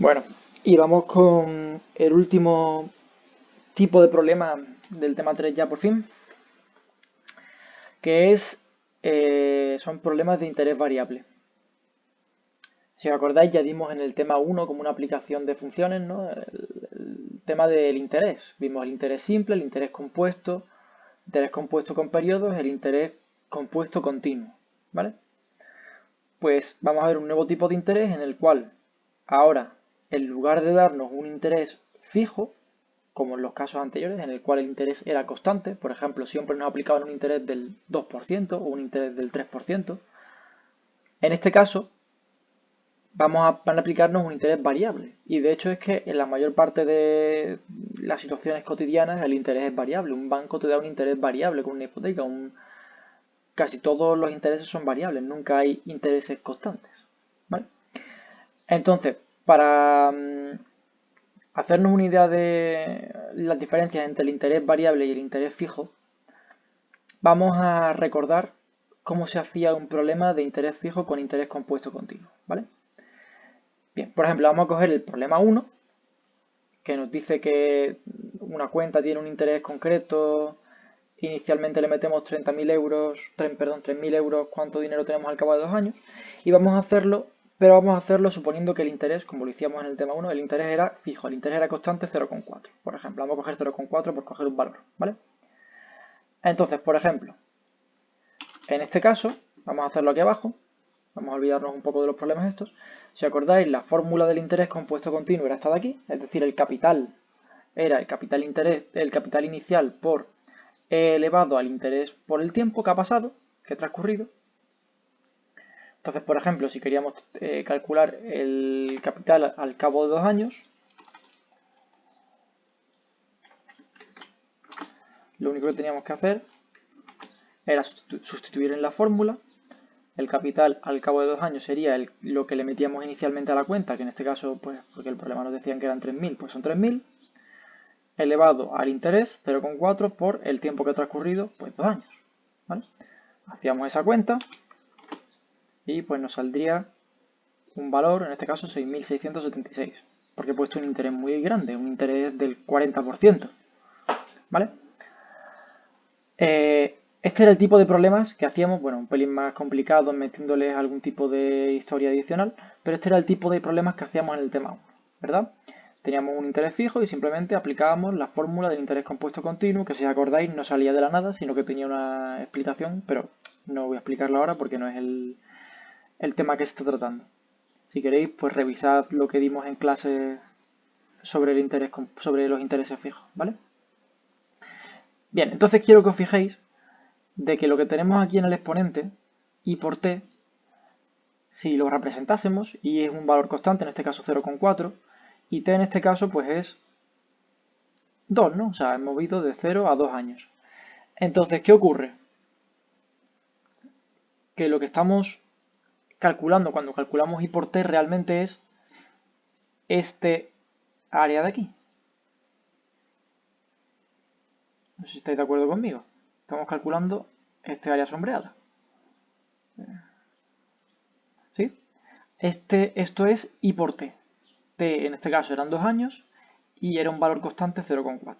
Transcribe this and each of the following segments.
Bueno, y vamos con el último tipo de problema del tema 3 ya por fin, que son problemas de interés variable. Si os acordáis, ya dimos en el tema 1 como una aplicación de funciones, ¿no? El tema del interés. Vimos el interés simple, el interés compuesto con periodos, el interés compuesto continuo, ¿vale? Pues vamos a ver un nuevo tipo de interés en el cual ahora, en lugar de darnos un interés fijo, como en los casos anteriores, en el cual el interés era constante, por ejemplo, siempre nos aplicaban un interés del 2% o un interés del 3%, en este caso van a aplicarnos un interés variable. Y de hecho es que en la mayor parte de las situaciones cotidianas el interés es variable. Un banco te da un interés variable con una hipoteca. Casi todos los intereses son variables, nunca hay intereses constantes. ¿Vale? Entonces, para hacernos una idea de las diferencias entre el interés variable y el interés fijo, vamos a recordar cómo se hacía un problema de interés fijo con interés compuesto continuo, ¿vale? Bien, por ejemplo, vamos a coger el problema 1, que nos dice que una cuenta tiene un interés concreto, inicialmente le metemos 30.000 euros, perdón, 3.000 euros, cuánto dinero tenemos al cabo de 2 años, y vamos a hacerlo, pero vamos a hacerlo suponiendo que el interés, como lo hicimos en el tema 1, el interés era fijo, el interés era constante 0,4. Por ejemplo, vamos a coger 0,4 por coger un valor, ¿vale? Entonces, por ejemplo, en este caso, vamos a hacerlo aquí abajo, vamos a olvidarnos un poco de los problemas estos. Si acordáis, la fórmula del interés compuesto continuo era esta de aquí, es decir, el capital era el capital inicial por E elevado al interés por el tiempo que ha pasado, que ha transcurrido. Entonces, por ejemplo, si queríamos calcular el capital al cabo de 2 años, lo único que teníamos que hacer era sustituir en la fórmula. El capital al cabo de 2 años sería lo que le metíamos inicialmente a la cuenta, que en este caso, pues porque el problema nos decían que eran 3.000, pues son 3.000, elevado al interés, 0,4 por el tiempo que ha transcurrido, pues 2 años. ¿Vale? Hacíamos esa cuenta y pues nos saldría un valor, en este caso 6.676, porque he puesto un interés muy grande, un interés del 40%. ¿Vale? Este era el tipo de problemas que hacíamos, bueno, un pelín más complicado metiéndoles algún tipo de historia adicional, pero este era el tipo de problemas que hacíamos en el tema 1, ¿verdad? Teníamos un interés fijo y simplemente aplicábamos la fórmula del interés compuesto continuo, que si os acordáis no salía de la nada, sino que tenía una explicación, pero no voy a explicarlo ahora porque no es el tema que se está tratando. Si queréis, pues revisad lo que dimos en clase sobre sobre los intereses fijos, ¿vale? Bien, entonces quiero que os fijéis de que lo que tenemos aquí en el exponente, I por t, si lo representásemos, I es un valor constante, en este caso 0,4, y t en este caso pues es 2, ¿no? O sea, hemos movido de 0 a 2 años. Entonces, ¿qué ocurre? Que lo que estamos calculando cuando calculamos I por t realmente es este área de aquí. No sé si estáis de acuerdo conmigo. Estamos calculando este área sombreada. ¿Sí? Esto es I por t. T en este caso eran 2 años y era un valor constante 0,4.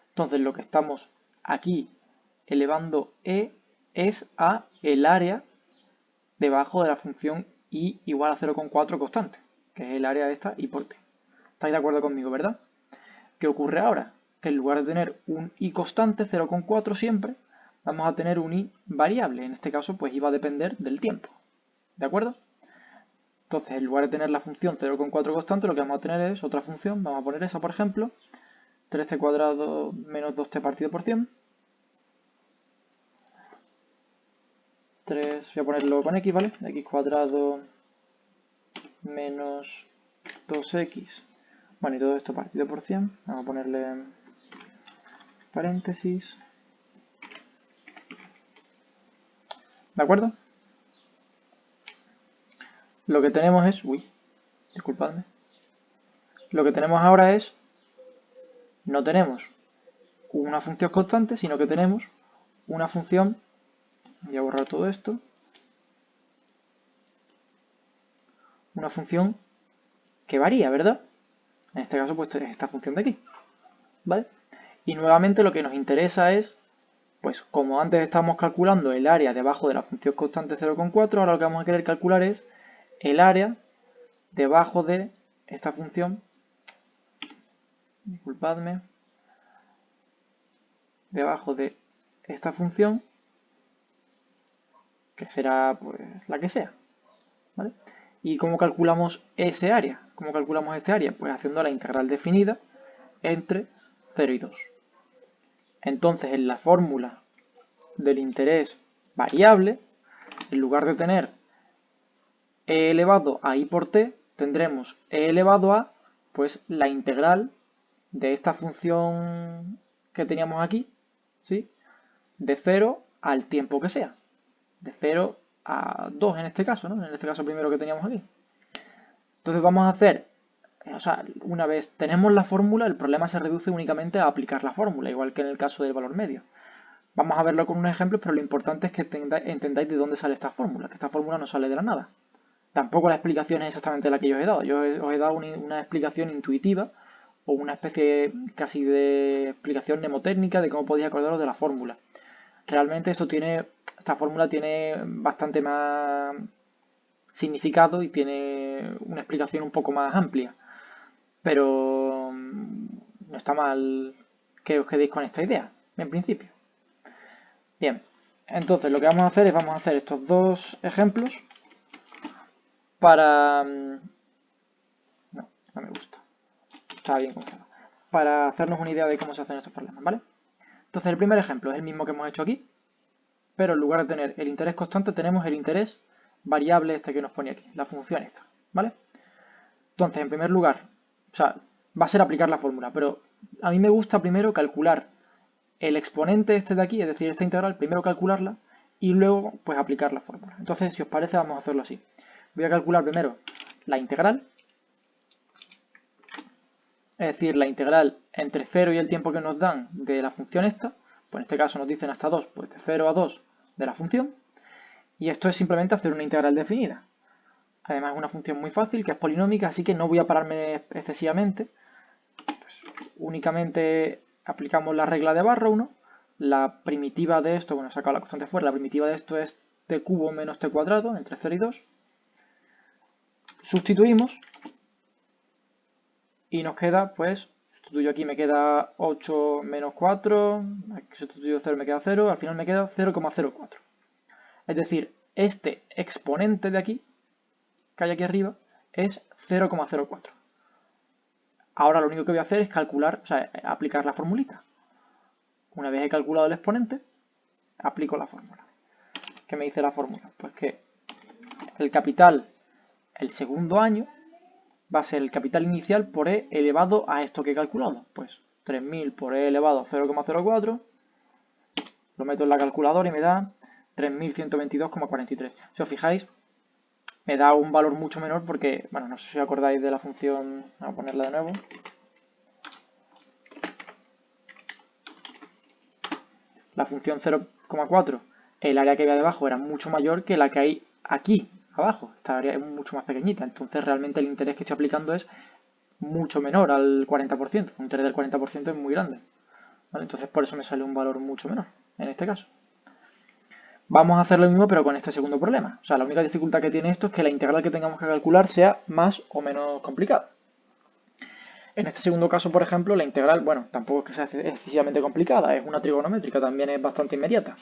Entonces lo que estamos aquí elevando E es a el área debajo de la función I igual a 0,4 constante, que es el área de esta I por t. ¿Estáis de acuerdo conmigo, verdad? ¿Qué ocurre ahora? Que en lugar de tener un I constante 0,4 siempre, vamos a tener un I variable. En este caso, pues iba a depender del tiempo. ¿De acuerdo? Entonces, en lugar de tener la función 0,4 constante, lo que vamos a tener es otra función. Vamos a poner esa, por ejemplo. 3t cuadrado menos 2t partido por 100. 3, voy a ponerlo con x, ¿vale? X cuadrado menos 2x. Bueno, y todo esto partido por 100. Vamos a ponerle paréntesis. ¿De acuerdo? Lo que tenemos es... Uy, disculpadme. Lo que tenemos ahora es... No tenemos una función constante, sino que tenemos una función... Voy a borrar todo esto. Una función que varía, ¿verdad? En este caso, pues esta función de aquí, ¿vale? Y nuevamente lo que nos interesa es, pues como antes estábamos calculando el área debajo de la función constante 0,4, ahora lo que vamos a querer calcular es el área debajo de esta función, disculpadme, debajo de esta función, que será pues la que sea, ¿vale? ¿Y cómo calculamos ese área? ¿Cómo calculamos este área? Pues haciendo la integral definida entre 0 y 2. Entonces, en la fórmula del interés variable, en lugar de tener e elevado a i por t, tendremos e elevado a, pues, la integral de esta función que teníamos aquí, ¿sí? De 0 al tiempo que sea. De 0 a 2 en este caso, ¿no? En este caso primero que teníamos aquí. Entonces vamos a hacer, o sea, una vez tenemos la fórmula, el problema se reduce únicamente a aplicar la fórmula, igual que en el caso del valor medio. Vamos a verlo con unos ejemplos, pero lo importante es que entendáis de dónde sale esta fórmula, que esta fórmula no sale de la nada. Tampoco la explicación es exactamente la que yo os he dado. Yo os he dado una explicación intuitiva o una especie casi de explicación mnemotécnica de cómo podéis acordaros de la fórmula. Realmente esta fórmula tiene bastante más significado y tiene una explicación un poco más amplia. Pero no está mal que os quedéis con esta idea, en principio. Bien, entonces lo que vamos a hacer es vamos a hacer estos dos ejemplos para... No me gusta. Está bien comenzado. Para hacernos una idea de cómo se hacen estos problemas, ¿vale? Entonces el primer ejemplo es el mismo que hemos hecho aquí, pero en lugar de tener el interés constante tenemos el interés variable este que nos pone aquí, la función esta, ¿vale? Entonces, en primer lugar, o sea, va a ser aplicar la fórmula, pero a mí me gusta primero calcular el exponente este de aquí, es decir, esta integral, primero calcularla y luego pues aplicar la fórmula. Entonces, si os parece, vamos a hacerlo así. Voy a calcular primero la integral, es decir, la integral entre 0 y el tiempo que nos dan de la función esta, pues en este caso nos dicen hasta 2, pues de 0 a 2 de la función, y esto es simplemente hacer una integral definida. Además es una función muy fácil, que es polinómica, así que no voy a pararme excesivamente. Pues, únicamente aplicamos la regla de Barrow, ¿no? La primitiva de esto, bueno, he sacado la constante fuera, la primitiva de esto es t cubo menos t cuadrado, entre 0 y 2. Sustituimos y nos queda, pues, sustituyo aquí, me queda 8 menos 4, aquí sustituyo 0, me queda 0, al final me queda 0,04. Es decir, este exponente de aquí, que hay aquí arriba, es 0,04. Ahora lo único que voy a hacer es calcular, o sea, aplicar la formulita. Una vez he calculado el exponente, aplico la fórmula. ¿Qué me dice la fórmula? Pues que el capital, el segundo año, va a ser el capital inicial por e elevado a esto que he calculado. Pues 3000 por e elevado a 0,04, lo meto en la calculadora y me da 3122,43. Si os fijáis, me da un valor mucho menor porque, bueno, no sé si os acordáis de la función, vamos a ponerla de nuevo. La función 0,4, el área que había debajo era mucho mayor que la que hay aquí abajo. Esta área es mucho más pequeñita, entonces realmente el interés que estoy aplicando es mucho menor al 40%. Un interés del 40% es muy grande, ¿vale? Entonces por eso me sale un valor mucho menor en este caso. Vamos a hacer lo mismo pero con este segundo problema. O sea, la única dificultad que tiene esto es que la integral que tengamos que calcular sea más o menos complicada. En este segundo caso, por ejemplo, la integral, bueno, tampoco es que sea excesivamente complicada, es una trigonométrica, también es bastante inmediata.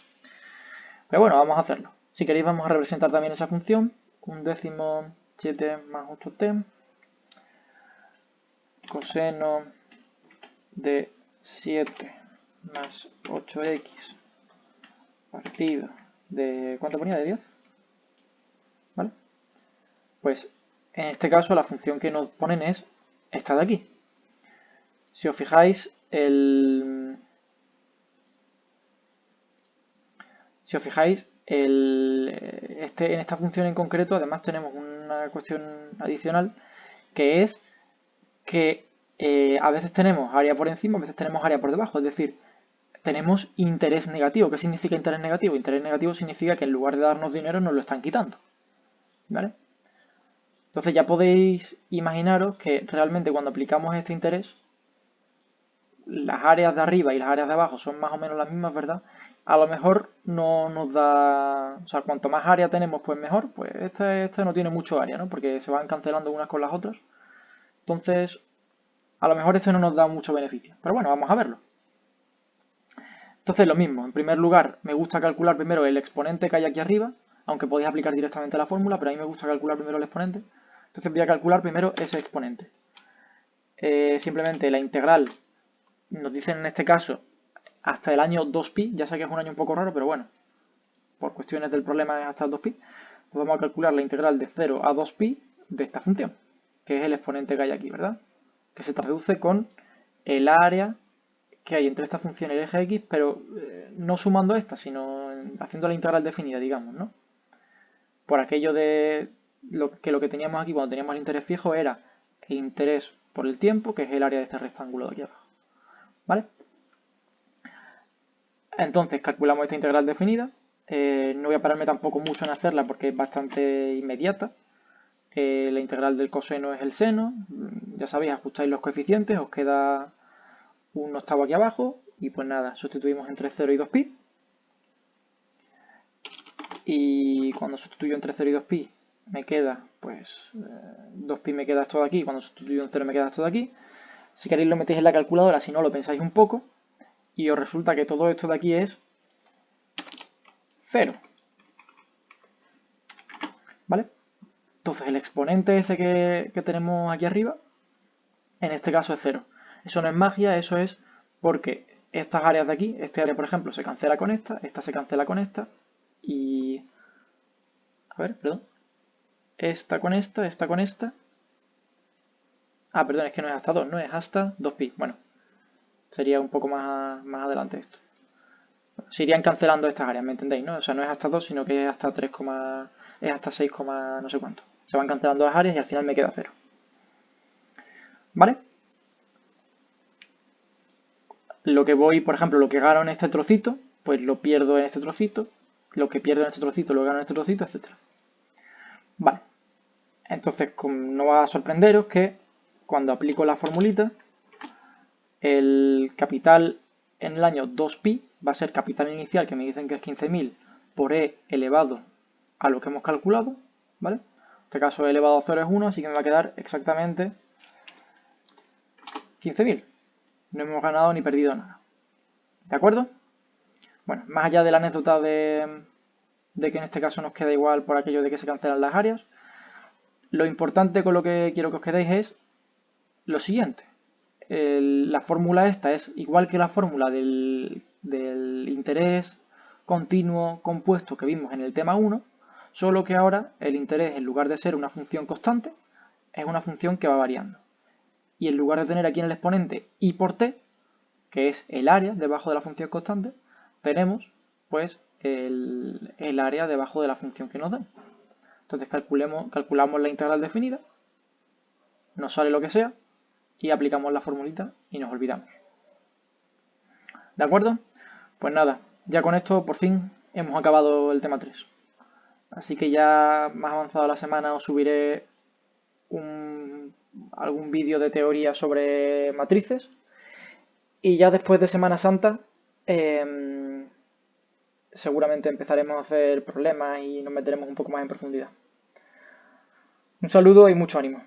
Pero bueno, vamos a hacerlo. Si queréis vamos a representar también esa función, 1/7 más 8t, coseno de 7 más 8x partido de, ¿cuánto ponía? De 10. ¿Vale? Pues en este caso la función que nos ponen es esta de aquí. Si os fijáis, en esta función en concreto, además tenemos una cuestión adicional, que es que a veces tenemos área por encima, a veces tenemos área por debajo, es decir, tenemos interés negativo. ¿Qué significa interés negativo? Interés negativo significa que en lugar de darnos dinero nos lo están quitando, ¿vale? Entonces ya podéis imaginaros que realmente cuando aplicamos este interés, las áreas de arriba y las áreas de abajo son más o menos las mismas, ¿verdad? A lo mejor no nos da, o sea, cuanto más área tenemos, pues mejor. Pues este no tiene mucho área, ¿no? Porque se van cancelando unas con las otras. Entonces, a lo mejor este no nos da mucho beneficio. Pero bueno, vamos a verlo. Entonces lo mismo, en primer lugar me gusta calcular primero el exponente que hay aquí arriba, aunque podéis aplicar directamente la fórmula, pero a mí me gusta calcular primero el exponente. Entonces voy a calcular primero ese exponente. Simplemente la integral nos dicen en este caso hasta el año 2pi, ya sé que es un año un poco raro, pero bueno, por cuestiones del problema es hasta el 2pi. Pues vamos a calcular la integral de 0 a 2pi de esta función, que es el exponente que hay aquí, ¿verdad? Que se traduce con el área que hay entre esta función y el eje x, pero no sumando esta, sino haciendo la integral definida, digamos, ¿no? Por aquello de lo que teníamos aquí cuando teníamos el interés fijo era el interés por el tiempo, que es el área de este rectángulo de aquí abajo, ¿vale? Entonces calculamos esta integral definida. No voy a pararme tampoco mucho en hacerla porque es bastante inmediata. La integral del coseno es el seno. Ya sabéis, ajustáis los coeficientes, os queda un octavo aquí abajo. Y pues nada, sustituimos entre 0 y 2pi. Y cuando sustituyo entre 0 y 2pi me queda, pues 2pi me queda esto de aquí. Cuando sustituyo en 0 me queda esto de aquí. Si queréis lo metéis en la calculadora, si no lo pensáis un poco. Y os resulta que todo esto de aquí es 0. ¿Vale? Entonces el exponente ese que tenemos aquí arriba, en este caso es 0. Eso no es magia, eso es porque estas áreas de aquí, este área por ejemplo se cancela con esta se cancela con esta y... A ver, perdón. Esta con esta con esta. Ah, perdón, es que no es hasta 2, no es hasta 2pi. Bueno, sería un poco más adelante esto. Se irían cancelando estas áreas, ¿me entendéis? ¿No? O sea, no es hasta 2, sino que es hasta 3, es hasta 6, no sé cuánto. Se van cancelando las áreas y al final me queda 0. ¿Vale? Lo que voy, por ejemplo, lo que gano en este trocito, pues lo pierdo en este trocito. Lo que pierdo en este trocito lo gano en este trocito, etc. Vale. Entonces, no va a sorprenderos que cuando aplico la formulita, el capital en el año 2pi va a ser capital inicial, que me dicen que es 15.000, por e elevado a lo que hemos calculado, ¿vale? En este caso e elevado a 0 es 1, así que me va a quedar exactamente 15.000. No hemos ganado ni perdido nada. ¿De acuerdo? Bueno, más allá de la anécdota de que en este caso nos queda igual por aquello de que se cancelan las áreas, lo importante con lo que quiero que os quedéis es lo siguiente. La fórmula esta es igual que la fórmula del interés continuo compuesto que vimos en el tema 1, solo que ahora el interés, en lugar de ser una función constante, es una función que va variando. Y en lugar de tener aquí en el exponente y por t, que es el área debajo de la función constante, tenemos pues el área debajo de la función que nos dan. Entonces calculamos la integral definida, nos sale lo que sea, y aplicamos la formulita y nos olvidamos. ¿De acuerdo? Pues nada, ya con esto por fin hemos acabado el tema 3. Así que ya más avanzado la semana os subiré algún vídeo de teoría sobre matrices. Y ya después de Semana Santa seguramente empezaremos a hacer problemas y nos meteremos un poco más en profundidad. Un saludo y mucho ánimo.